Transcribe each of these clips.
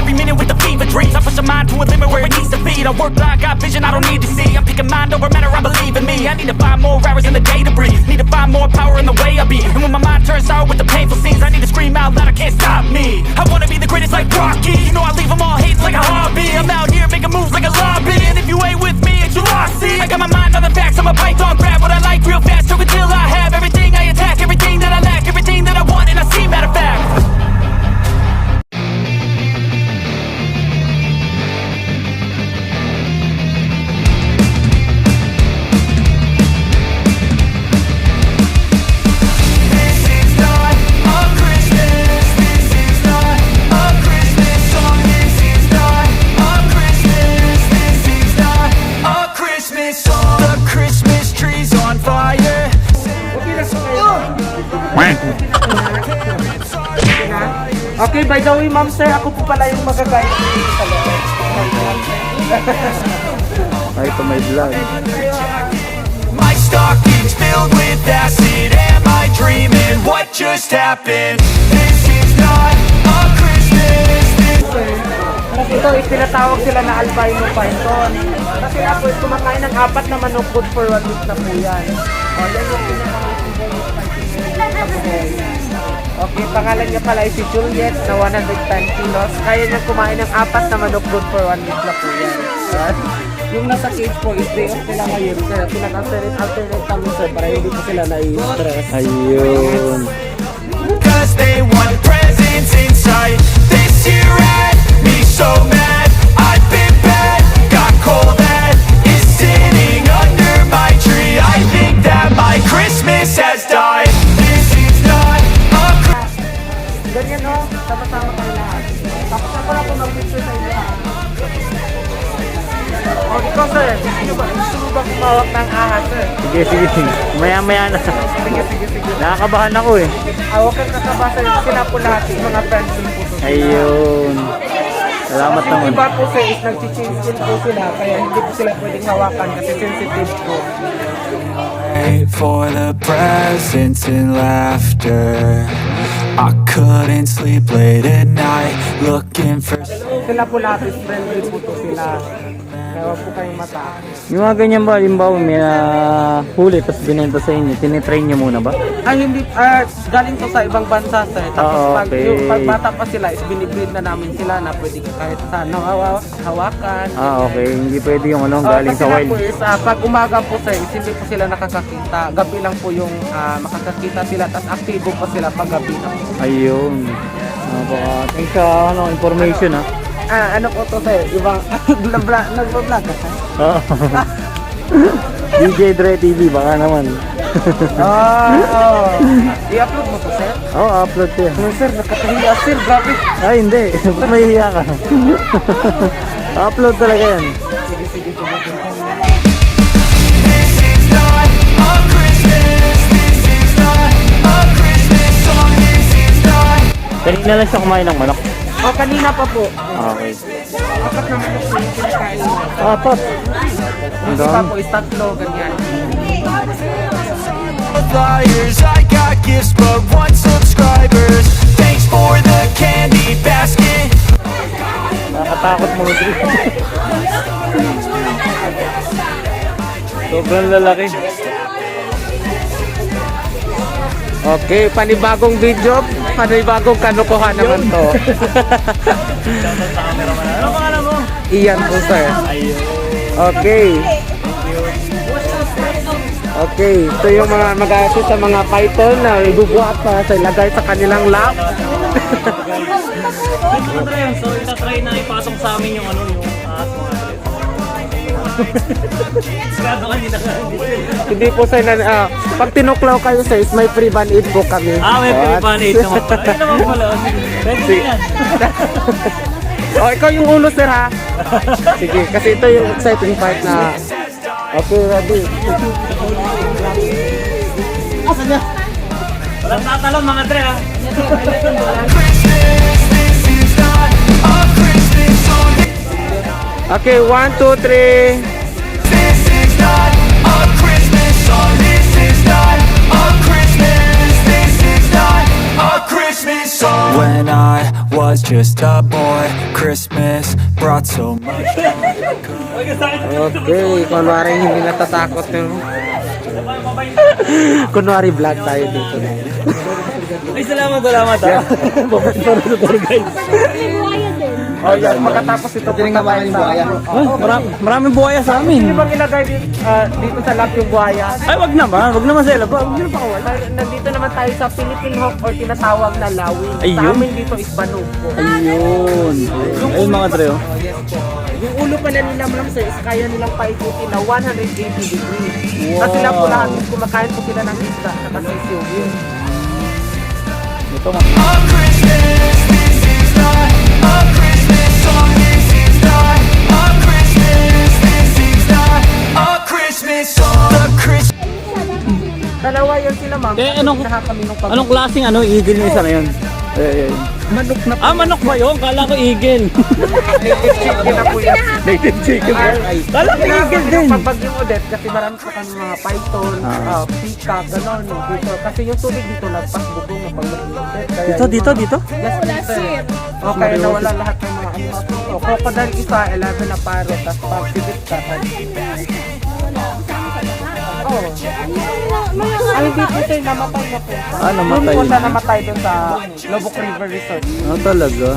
every minute with the fever dreams. I push my mind to a limit where it needs to be. I work blind, got vision I don't need to see. I'm picking mind over matter, I believe in me. I need to find more hours in the day to breathe. Need to find more power in the way I be. And when my mind turns sour with the painful scenes, I need to scream out loud, I can't stop me. I wanna be the greatest like Rocky. You know I leave them all hating like a hobby. I'm out here making moves like a lobby. And if you ain't with me, it's you lost. See, I got my mind on the facts, I'm a python, grab what I like real fast. Till until I have everything I attack, everything that I lack, everything that I want, and I see matter of fact. Okay, by the way, ma'am sir, ako po pala yung magagaya sa loob. Ay, ito may vlog. My stocking's filled with acid. Am I dreaming? What just happened? This is not a Christmas. Ito, tinatawag sila na albino python. Kasi ako, kumakain ng 4 na manok, good for 1 week na po yan. O, yan yung okay, pangalan niya pala ay si Juliet na 110 kilos. Kaya niya kumain ng 4 na manok, good for 1 week na po yan. Yung nasa cage po, is day off nila ngayon. Kaya pinag-alternate kami sir para hindi po sila na-stress. Ayun. Cause they want presents inside. This year had me so mad. I've been bad, got cold that is sitting under my tree. I think that my Christmas has died. This is not a ganyan o, sama-sama kayo lahat. Tapos ako na po mag-picture sa inyo. O, ikaw sir, gusto mo ba kumawak ng ahas sir? Sige. Maya-maya na. Sige. Nakakabahan ako eh. Huwag kang kakabasa sila po lahat, yung mga friends din po. Ayun. Salamat Yung naman. iba po sir is nag-change skin po sila, kaya hindi po sila pwedeng hawakan kasi sensitive po. Wait for the presents and laughter. I couldn't sleep late at night looking for. Sila po lahat is friendly po to sila. Kaya huwag po kayong mata. Yung mga ganyan ba, halimbawa may huli tapos binenta sa inyo, tinitrain nyo muna ba? Ay hindi, galing to sa ibang bansa sir. Tapos pag bata pa sila is binibreed na namin sila na pwede kahit saan hawakan. Okay, hindi pwede yung galing sa wild. Po is, pag umaga po sir, is hindi po sila nakakakita. Gabi lang po yung makakakita sila, tapos aktibo po sila pag gabi na po. Ayun. Thanks sa information ha. Ano po to sir? Ibang nag-vlog ka sir? Oo. DJ Dre TV, baka naman. I-upload mo to sir? Oo, upload ko yan. No sir, nakakahiya sir, grabe. Ay, hindi. Ba't mahihiya ka? Upload talaga yan. Sige. Kanina lang siya kumain ng manok. Kanina pa po. Okay. Apat naman po yung kinakain. Apat. Ang Iba dami. po is 3, ganyan. Flyers, I got gifts, but 1 subscribers. Thanks for the candy basket. Nakatakot mo ito. Sobrang lalaki. Okay, panibagong video, panibagong kanukuha naman to. Ano pangalan mo? Iyan po sir. Ayun. Okay. Okay, ito yung mga mag-assist sa mga python na ibubuhat para sa ilagay sa kanilang lab. So, itatry na ipasok sa amin yung yung ahas mo. Sigado kanina ka. Hindi po sir, pag tinuklaw kayo sir, may free band-aid po kami. May free band-aid naman pala. Ayun naman pala. Ready yan. Ikaw yung ulo sir ha. Sige, kasi ito yung exciting part na. Okay, ready. Asan niya? Walang tatalon mga Dre ha. Okay, 1, 2, 3. This is not a Christmas song. This is not a Christmas. This is not a Christmas. Christmas song. When I was just a boy, Christmas brought so much joy. Okay, kunwari hindi natatakot yung... kunwari vlog tayo dito. Ay, salamat ha. Pupunta sa tour guide. Oh, yan. Pagkatapos ito, punta tayo sa... Maraming buhaya sa amin. Hindi bang ilagay dito sa lap yung buhaya? Ay, wag naman sa ilaba. Nandito naman tayo sa Philippine Hawk or tinatawag na lawin. Sa Ayun. amin dito is banugo. Ayun. Ayun mga Dre, oh. Yung ulo pala nila ma'am sir is kaya nilang paikutin na 180 degrees. Wow. Kasi sila po lahat kumakain po sila ng isda na kasisiyo. Ito nga. A Christmas, this is not a Christmas song. This is not a Christmas. This is not a Christmas song. The Christmas. Dalawa yun sila ma'am. Eh, anong klaseng eagle yung isa na yun? manok na po. Manok ba yun? Kala ko eagle. Native chicken na po yan. Native chicken ba? Kala ko eagle din. Pag yung udet, kasi marami po kami mga python, peacock, gano'n. Dito. Kasi yung tubig dito nagpasbugong na pag Dito? Yes, sir. Okay, nawala lahat ng mga ano. Crocodile isa, 11 na paro, tapos pag sibit ka. Ay, dito sir, namatay na po. Namatay. Doon po namatay doon sa Lobok River Resort. Talaga?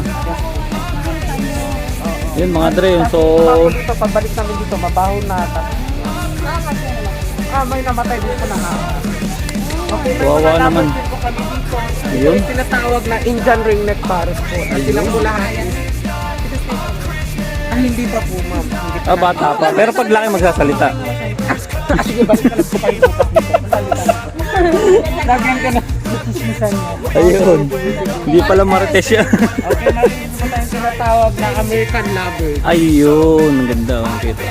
Yun mga Dre, so... Dito, pagbalik namin dito, mabaho na. May namatay dito na. Okay, Wawa naman. Po kami dito. Ayun. Yung tinatawag na Indian ringneck parrot po. At silang bulahan. Hindi pa po, ma'am. Bata pa. Pero pag laki magsasalita. Sige, balik ka lang po kayo bukas dito. Lagyan ka na. Ayun. Hindi pala marites siya. Okay, narinig po tayong tinatawag na American Lovebird. Ayun. Ang ganda. Ang kita.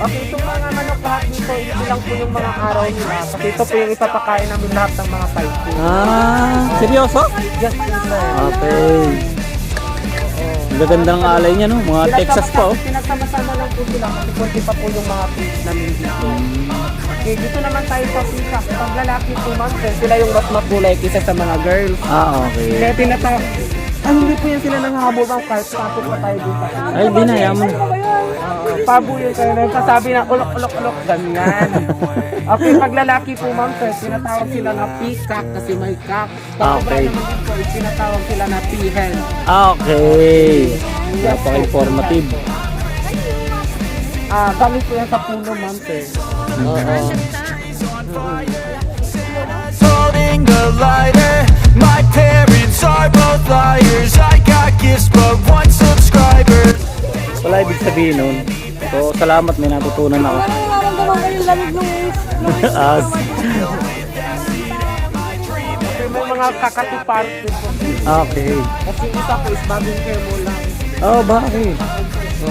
Okay, itong mga manok lahat dito, ito lang po yung mga araw nila. Kasi ito po yung ipapakain namin lahat ng mga python. Seryoso? Yes, sir. Okay. Ang gaganda ng alay niya, no? Mga Texas pa, oh. Pinagsama-sama lang po sila kasi kunti pa po yung mga fish namin dito. Okay, dito naman tayo sa peacock. Pag lalaki po ma'am, sila yung mas makulay kaysa sa mga girls. Okay. Kaya tinatawag, hindi po yan sila nanghahabol ma'am kahit tapos pa tayo dito. Ay, di na, yaman. Pabo yun kayo na sasabi na ulok-ulok-ulok, ganyan. Okay, pag lalaki po ma'am, tinatawag sila na peacock kasi may cock. Okay. Tinatawag sila na peahen. Okay. Napaka-informative. Gamit po yan sa puno ma'am, sir. Holding the lighter. My parents are both liars. I got gifts but one subscriber. Wala ibig sabihin nun. So, salamat, may natutunan ako. As. May mga kakatupar po. Okay. Kasi isa po is bagong kemo lang. Bakit?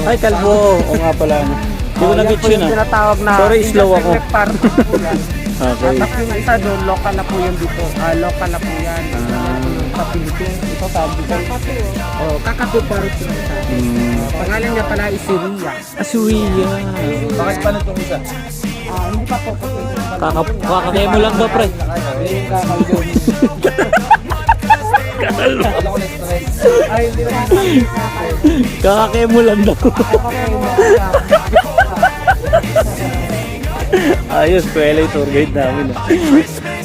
Ay, kalbo. O nga pala. Hindi ko nag-get yun, yung tinatawag na Sorry, slow ako. Okay. Tapos yung isa doon, local na po yun dito. Local na po yan. Sa Pilipinas. Ito sabi ko. Kakatupar po. Pangalan niya pala is Syria. Asuya. Bakit pa na itong isa? Hindi pa po. Kakakemo lang ba, pre? Ay, hindi naman. Kakakemo lang daw. Ayos, kwela yung tour guide namin.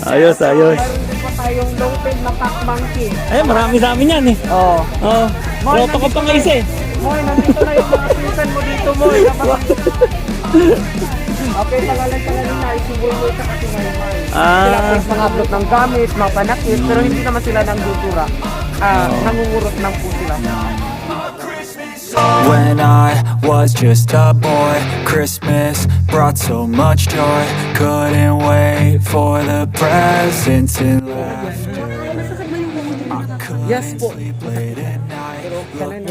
Ayos. Meron din po tayong long tail na pack monkey. Ay, marami sa amin yan eh. Oo. Tropa ko pang isa eh. Moy, nandito na yung mga pinsan mo dito, Moy. Okay, pangalan na isibol mo sa kasi ngayon. Sila po yung mga upload ng gamit, mga panakit, pero hindi naman sila nang dudura. Nangungurot lang po sila. When I was just a boy, Christmas brought so much joy. Couldn't wait for the presents and laughter. Yes po.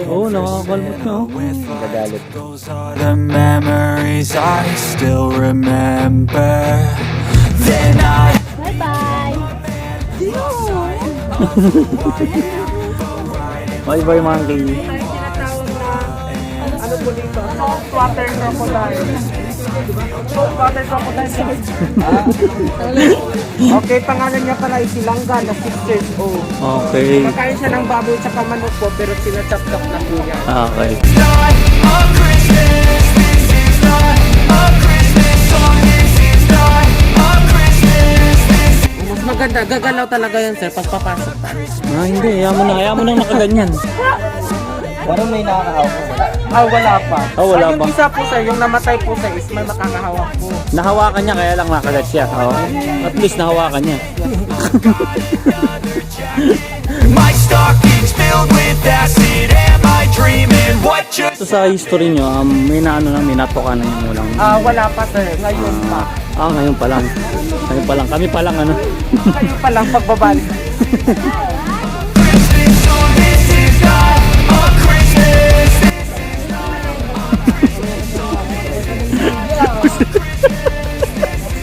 Oo, nakakalmot na oh. Nagagalit. Those are the memories I still remember. Then I Bye-bye! Bye-bye, monkey. Ano po dito? Saltwater crocodile. Saltwater crocodile. Okay, pangalan niya pala ay Silangga na 6 years old. Okay. Makain siya ng baboy at manok po, pero sinachap-chap na po yan. Okay. Not a Christmas, this is not a Christmas song, this is not a Christmas, this is Mas maganda, gagalaw talaga yan sir, pas papasok tayo. Hindi. Hayaan mo na nakaganyan. Parang may nakakahawak po. Wala pa. Wala Yung pa. isa po sir, yung namatay po sir is may makakahawak po. Nahawakan niya, kaya lang nakagat siya. At least nahawakan niya. my stocking's filled with acid, am I dreaming, what just So sa history nyo, may minatoka na yung ulang. Wala pa sir, ngayon pa. Ngayon pa lang. Kami pa lang ano. Ngayon pa lang pagbabalik. Christmas song, this is not a Christmas.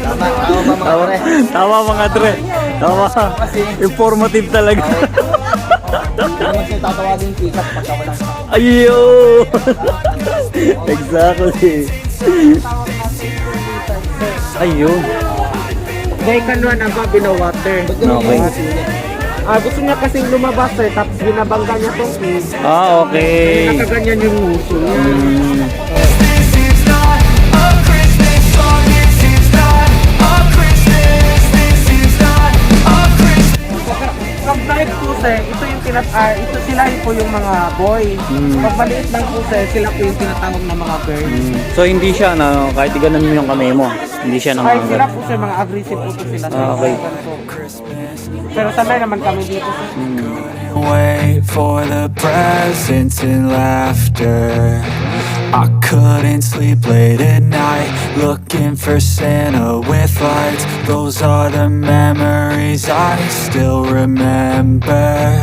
Tama ba mga pare? Tama mga dre. Tama. Informative talaga. Naman siya tatawagin yung pick-up pagka walang Ayo. Exactly. Ayun. Dahil kanuan ang gabi na water. Okay. Gusto niya kasing lumabas sir, tapos binabangga niya tong fish. Okay. Nakaganyan yung nguso niya. This is not a Christmas song, this is not a Christmas, this is not a Christmas. Pag maliit po sir, ito yung ito sila po yung mga boy. Pag maliit lang po sir, sila po yung tinatawag na mga girl. So hindi siya kahit ganun mo yung kamay mo, hindi siya Ay, sila mga po sir, mga aggressive po sila. Okay. Pero sanay naman kami dito sir. Wait for the presents and laughter. I couldn't sleep late at night, looking for Santa with lights. Those are the memories I still remember.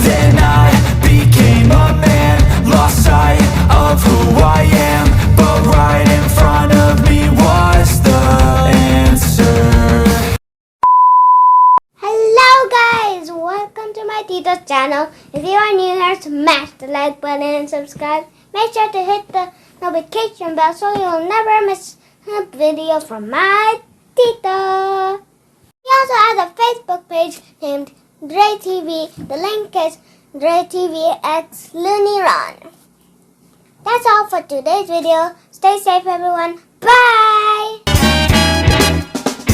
Then I became a man, lost sight of who I am, but right in front of me was the answer. Hello guys! Welcome to my Tito's channel. If you are new here, smash the like button and subscribe. Make sure to hit the notification bell so you'll never miss a video from my Tito. We also have a Facebook page named Dre TV. The link is Dre TV X Looney Run. That's all for today's video. Stay safe everyone. Bye!